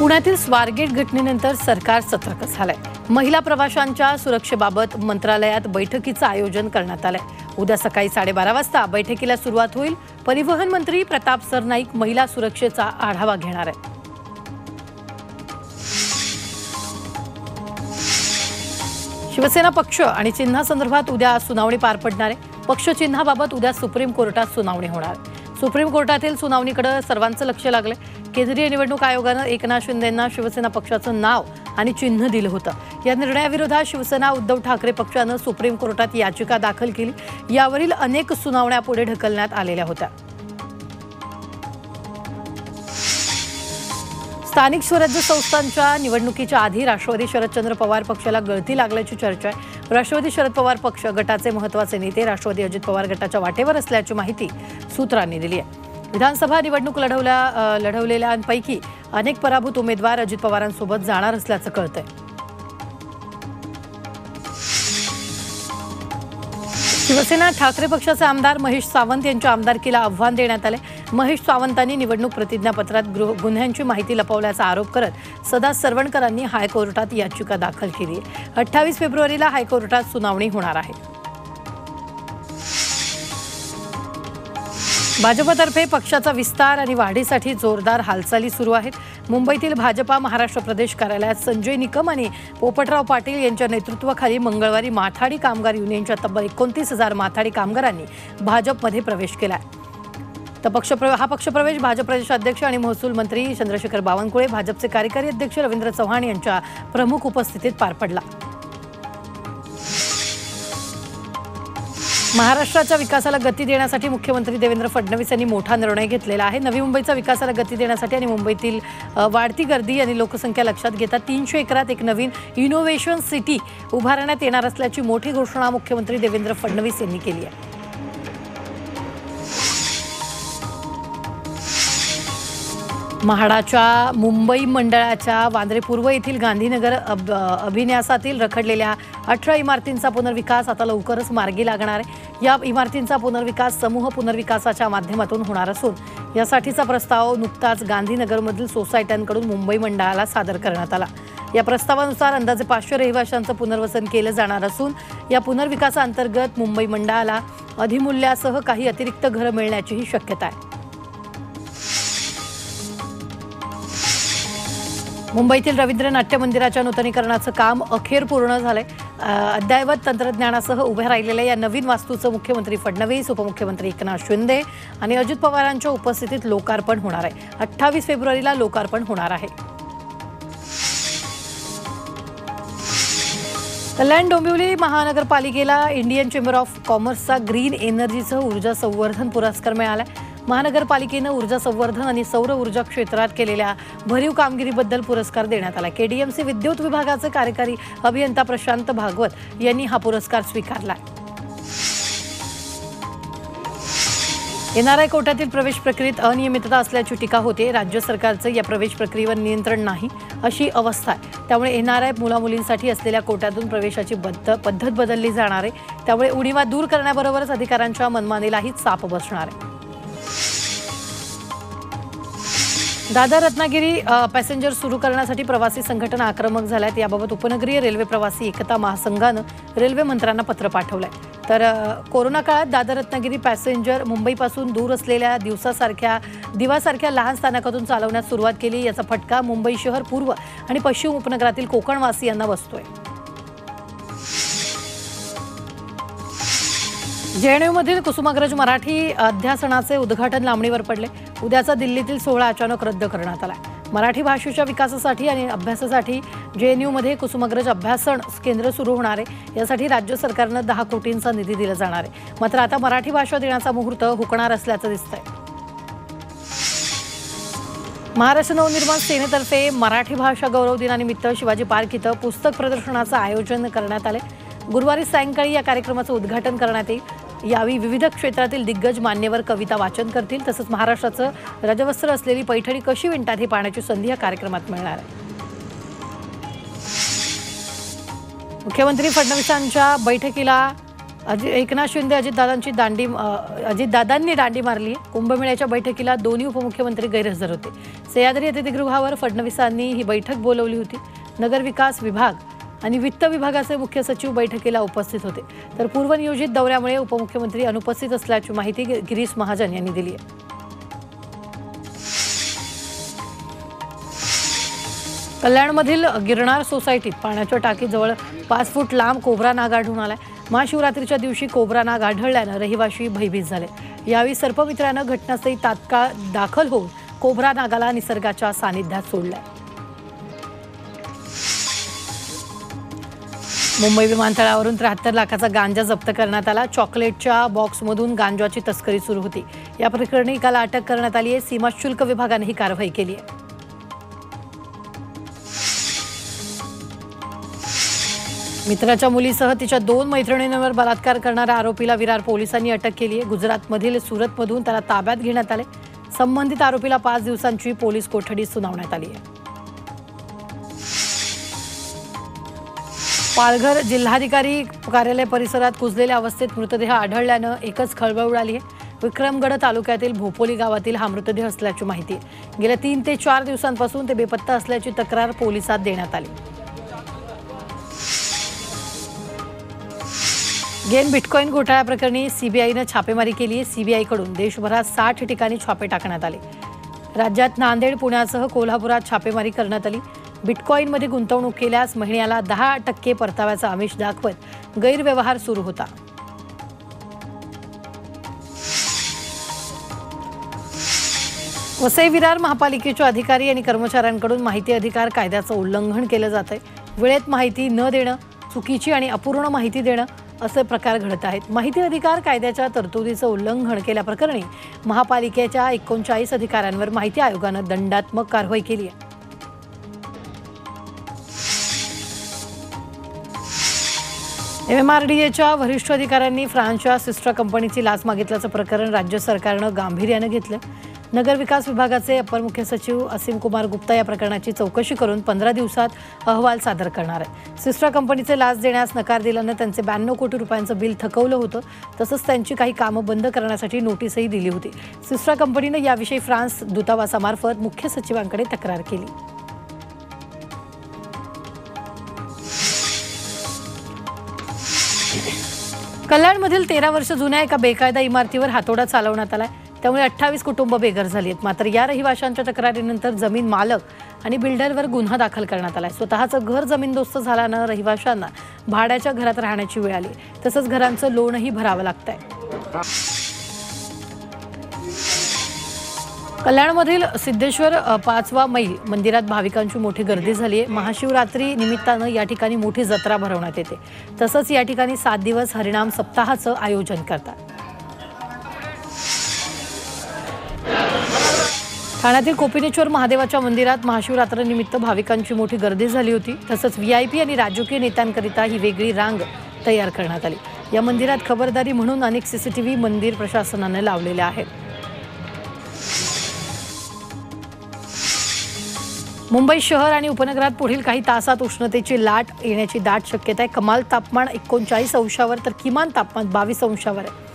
पुण्यातील स्वारगेट घटनेनंतर सरकार सतर्क झालंय। महिला प्रवाशांच्या सुरक्षेबाबत मंत्रालयात बैठकीचं आयोजन करण्यात आलंय। उद्या सकाळी 12:30 वाजता बैठकीला सुरुवात होईल। परिवहन मंत्री प्रताप सरनाईक महिला सुरक्षेचा आढावा घेणार आहेत। शिवसेना पक्ष आणि चिन्हासंदर्भात उद्या सुनावणी पार पडणार आहे। पक्ष चिन्हाबाबत उद्या सुप्रीम कोर्टात सुनावणी होणार आहे। सुप्रीम कोर्टातील सुनावणीकडे सर्वांचं लक्ष लागलंय। केंद्रीय निवडणूक आयोगानं एकनाथ शिंदेंना शिवसेना पक्षाचं नाव आणि चिन्ह दिलं होतं। या निर्णयाविरोधात शिवसेना उद्धव ठाकरे पक्षानं सुप्रीम कोर्टात याचिका दाखल केली। यावरील अनेक सुनावण्या पुढे ढकलण्यात आलेल्या होत्या। स्थानिक स्वराज्य संस्थांच्या निवडणुकीच्या आधी राष्ट्रवादी शरदचंद्र पवार पक्षाला गळती लागल्याची चर्चा आहे। राष्ट्रवादी शरद पवार पक्ष गटाचे महत्त्वाचे नेते राष्ट्रवादी अजित पवार गटाच्या वाटेवर असल्याची माहिती सूत्रांनी दिली आहे। विधानसभा निवडणूक लढवलेल्यांपैकी अनेक पराभूत उमेदवार अजित पवारांसोबत जाणार असल्याचं कळतंय। शिवसेना ठाकरे पक्षाचे आमदार महेश सावंत यांच्या आमदारकीला आव्हान देण्यात आले। महेश सावंतांनी निवडणूक प्रतिज्ञापत्रात गुन्ह्यांची माहिती लपवल्याचा आरोप करत सदा सरवणकरांनी हायकोर्टात याचिका दाखल केली आहे। 28 फेब्रुवारीला हायकोर्टात सुनावणी होणार आहे। भाजपतर्फे पक्षाचा विस्तार आणि वाढीसाठी जोरदार हालचाली सुरू आहेत। मुंबईतील भाजपा महाराष्ट्र प्रदेश कार्यालयात संजय निकम आणि पोपटराव पाटील यांच्या नेतृत्वाखाली मंगळवारी माथाडी कामगार युनियनच्या तब्बल 29,000 माथाडी कामगारांनी भाजपमध्ये प्रवेश केला। हा पक्षप्रवेश भाजप प्रदेशाध्यक्ष आणि महसूल मंत्री चंद्रशेखर बावनकुळे, भाजपचे कार्यकारी अध्यक्ष रवींद्र चव्हाण यांच्या प्रमुख उपस्थितीत पार पडला। महाराष्ट्राच्या विकासाला गती देण्यासाठी मुख्यमंत्री देवेंद्र फडणवीस यांनी मोठा निर्णय घेतलेला आहे। नवी मुंबईच्या विकासाला गती देण्यासाठी आणि मुंबईतील वाढती गर्दी आणि लोकसंख्या लक्षात घेता 300 एकरात एक नवीन इनोव्हेशन सिटी उभारण्यात येणार असल्याची मोठी घोषणा मुख्यमंत्री देवेंद्र फडणवीस यांनी केली आहे। म्हाडाच्या मुंबई मंडळाच्या वांद्रे पूर्व येथील गांधीनगर अभिन्यासातील रखडलेल्या 18 इमारतींचा पुनर्विकास आता लवकरच मार्गी लागणार आहे। या इमारतींचा पुनर्विकास समूह पुनर्विकासाच्या माध्यमातून होणार असून यासाठीचा प्रस्ताव नुकताच गांधीनगरमधील सोसायट्यांकडून मुंबई मंडळाला सादर करण्यात आला। या प्रस्तावानुसार अंदाजे 500 रहिवाशांचं पुनर्वसन केलं जाणार असून या पुनर्विकासाअंतर्गत मुंबई मंडळाला अधिमूल्यासह काही अतिरिक्त घरं मिळण्याचीही शक्यता आहे। मुंबईतील रवींद्र नाट्य मंदिराच्या नूतनीकरणाचं काम अखेर पूर्ण झालंय। अद्ययावत तंत्रज्ञानासह उभ्या राहिलेल्या या नवीन वास्तूचं मुख्यमंत्री फडणवीस, उपमुख्यमंत्री एकनाथ शिंदे आणि अजित पवारांच्या उपस्थितीत लोकार्पण होणार आहे। 28 फेब्रुवारीला लोकार्पण होणार आहे। कल्याण डोंबिवली महानगरपालिकेला इंडियन चेंबर ऑफ कॉमर्सचा ग्रीन एनर्जीसह ऊर्जा संवर्धन पुरस्कार मिळाला। महानगरपालिकेनं ऊर्जा संवर्धन आणि सौर ऊर्जा क्षेत्रात केलेल्या भरीव कामगिरीबद्दल पुरस्कार देण्यात आला। केडीएमसी विद्युत विभागाचे कार्यकारी अभियंता प्रशांत भागवत यांनी हा पुरस्कार स्वीकारला। एनआरआय कोट्यातील प्रवेश प्रक्रियेत अनियमितता असल्याची टीका होते। राज्य सरकारचं या प्रवेश प्रक्रियेवर नियंत्रण नाही अशी अवस्था आहे। त्यामुळे एनआरआय मुलामुलींसाठी असलेल्या कोट्यातून प्रवेशाची पद्धत बदलली जाणार आहे। त्यामुळे उणिवा दूर करण्याबरोबरच अधिकाऱ्यांच्या मनमानीलाही चाप बसणार आहे। दादर रत्नागिरी पॅसेंजर सुरू करण्यासाठी प्रवासी संघटना आक्रमक झाल्यात। याबाबत उपनगरीय रेल्वे प्रवासी एकता महासंघानं रेल्वे मंत्र्यांना पत्र पाठवलंय। तर कोरोना काळात दादर रत्नागिरी पॅसेंजर मुंबईपासून दूर असलेल्या दिवासारख्या लहान स्थानकातून चालवण्यास सुरुवात केली। याचा फटका मुंबई शहर पूर्व आणि पश्चिम उपनगरातील कोकणवासियांना बसतोय। जेएनयूमधील कुसुमाग्रज मराठी अध्यासनाचे उद्घाटन लांबणीवर पडले। उद्याचा दिल्लीतील सोहळा अचानक रद्द करण्यात आला। मराठी भाषेच्या विकासासाठी आणि अभ्यासासाठी जेएनयूमध्ये कुसुमाग्रज अभ्यासन केंद्र सुरू होणार आहे। यासाठी राज्य सरकारनं 10 कोटींचा निधी दिला जाणार आहे। मात्र आता मराठी भाषा दिनाचा मुहूर्त हुकणार असल्याचं दिसतंय। महाराष्ट्र नवनिर्माण सेनेतर्फे मराठी भाषा गौरव दिनानिमित्त शिवाजी पार्क इथं पुस्तक प्रदर्शनाचं आयोजन करण्यात आले। गुरुवारी सायंकाळी या कार्यक्रमाचं उद्घाटन करण्यात येईल। यावेळी विविध क्षेत्रातील दिग्गज मान्यवर कविता वाचन करतील। तसंच महाराष्ट्राचं राजवस्त्र असलेली पैठणी कशी विणतात हे पाहण्याची संधी या कार्यक्रमात मिळणार आहे। मुख्यमंत्री फडणवीसांच्या बैठकीला एकनाथ शिंदे अजितदादांनी दांडी मारली आहे। कुंभमेळ्याच्या बैठकीला दोन्ही उपमुख्यमंत्री गैरहजर होते। सह्याद्री अतिथीगृहावर फडणवीसांनी ही बैठक बोलवली होती। नगरविकास विभाग आणि वित्त विभागाचे मुख्य सचिव बैठकीला उपस्थित होते, तर पूर्वनियोजित दौऱ्यामुळे उपमुख्यमंत्री अनुपस्थित असल्याची माहिती गिरीश महाजन यांनी दिली आहे। कल्याणमधील गिरनार सोसायटीत पाण्याच्या टाकीजवळ 5 फूट लांब कोब्रा नाग आढळून आलाय। महाशिवरात्रीच्या दिवशी कोब्रा नाग आढळल्यानं रहिवाशी भयभीत झाले। यावेळी सर्पमित्रानं घटनास्थळी तात्काळ दाखल होऊन कोब्रा नागाला निसर्गाच्या सानिध्यात सोडलाय। मुंबई विमानतळावरून 73 लाखाचा गांजा जप्त करण्यात आला। चॉकलेटच्या बॉक्समधून गांजाची तस्करी सुरू होती। या प्रकरणी एकाला अटक करण्यात आली आहे। सीमा शुल्क विभागाने ही कारवाई केली आहे। मित्राच्या मुलीसह तिच्या 2 मैत्रिणींवर बलात्कार करणाऱ्या आरोपीला विरार पोलिसांनी अटक केली आहे। गुजरातमधील सुरतमधून त्याला ताब्यात घेण्यात आले। संबंधित आरोपीला 5 दिवसांची पोलीस कोठडी सुनावण्यात आली आहे। पालघर जिल्हाधिकारी कार्यालय परिसरात कुजलेल्या अवस्थेत मृतदेह आढळल्यानं एकच खळबळ उडाली आहे। विक्रमगड तालुक्यातील भोपोली गावातील हा मृतदेह असल्याची माहिती आहे। गेल्या 3 ते 4 दिवसांपासून ते बेपत्ता असल्याची तक्रार पोलिसात देण्यात आली। गेन बिटकॉइन घोटाळ्याप्रकरणी सीबीआयने छापेमारी केली आहे। सीबीआयकडून देशभरात 60 ठिकाणी छापे टाकण्यात आले। राज्यात नांदेड, पुण्यासह कोल्हापुरात छापेमारी करण्यात आली। बिटकॉइनमध्ये गुंतवणूक केल्यास महिन्याला 10% परताव्याचा आमिष दाखवत गैरव्यवहार सुरू होता। वसई विरार महापालिकेच्या अधिकारी आणि कर्मचाऱ्यांकडून माहिती अधिकार कायद्याचं उल्लंघन केलं जात आहे। वेळेत माहिती न देणं, चुकीची आणि अपूर्ण माहिती देणं असे प्रकार घडत आहेत। माहिती अधिकार कायद्याच्या तरतुदीचं उल्लंघन केल्याप्रकरणी महापालिकेच्या 39 अधिकाऱ्यांवर माहिती आयोगानं दंडात्मक कारवाई केली आहे। MMRDAच्या वरिष्ठ अधिकाऱ्यांनी फ्रान्सच्या सिस्टर कंपनीची लाच मागितल्याचं प्रकरण राज्य सरकारनं गांभीर्यानं घेतलं। नगरविकास विभागाचे अपर मुख्य सचिव असीम कुमार गुप्ता या प्रकरणाची चौकशी करून 15 दिवसात अहवाल सादर करणार आहे। सिस्टर कंपनीचे लाच देण्यास नकार दिल्यानं त्यांचे 92 कोटी रुपयांचं बिल थकवलं होतं। तसंच त्यांची काही कामं बंद करण्यासाठी नोटीसही दिली होती। सिस्टर कंपनीनं याविषयी फ्रान्स दूतावासामार्फत मुख्य सचिवांकडे तक्रार केली। कल्याणमधील 13 वर्ष जुन्या एका बेकायदा इमारतीवर हातोडा चालवण्यात आलाय। त्यामुळे 28 कुटुंब बेघर झाली आहेत। मात्र या रहिवाशांच्या तक्रारीनंतर जमीन मालक आणि बिल्डरवर गुन्हा दाखल करण्यात आलाय। स्वतःचं घर जमीनदोस्त झाल्यानं रहिवाशांना भाड्याच्या घरात राहण्याची वेळ आली। तसंच घरांचं लोनही भरावं लागतंय। कल्याणमधील सिद्धेश्वर 5वा मैल मंदिरात भाविकांची मोठी गर्दी झाली आहे। महाशिवरात्री निमित्तानं या ठिकाणी मोठी जत्रा भरवण्यात येते। तसंच या ठिकाणी 7 दिवस हरिनाम सप्ताहाचं आयोजन करतात। ठाण्यातील कोपिनेश्वर महादेवाच्या मंदिरात महाशिवरात्रीनिमित्त भाविकांची मोठी गर्दी झाली होती। तसंच VIP आणि राजकीय नेत्यांकरिता ही वेगळी रांग तयार करण्यात आली। या मंदिरात खबरदारी म्हणून अनेक CCTV मंदिर प्रशासनाने लावलेले आहेत। मुंबई शहर आणि उपनगरात पुढील काही तासात उष्णतेची लाट येण्याची दाट शक्यता आहे। कमाल तापमान 39 अंशावर तर किमान तापमान 22 अंशावर आहे।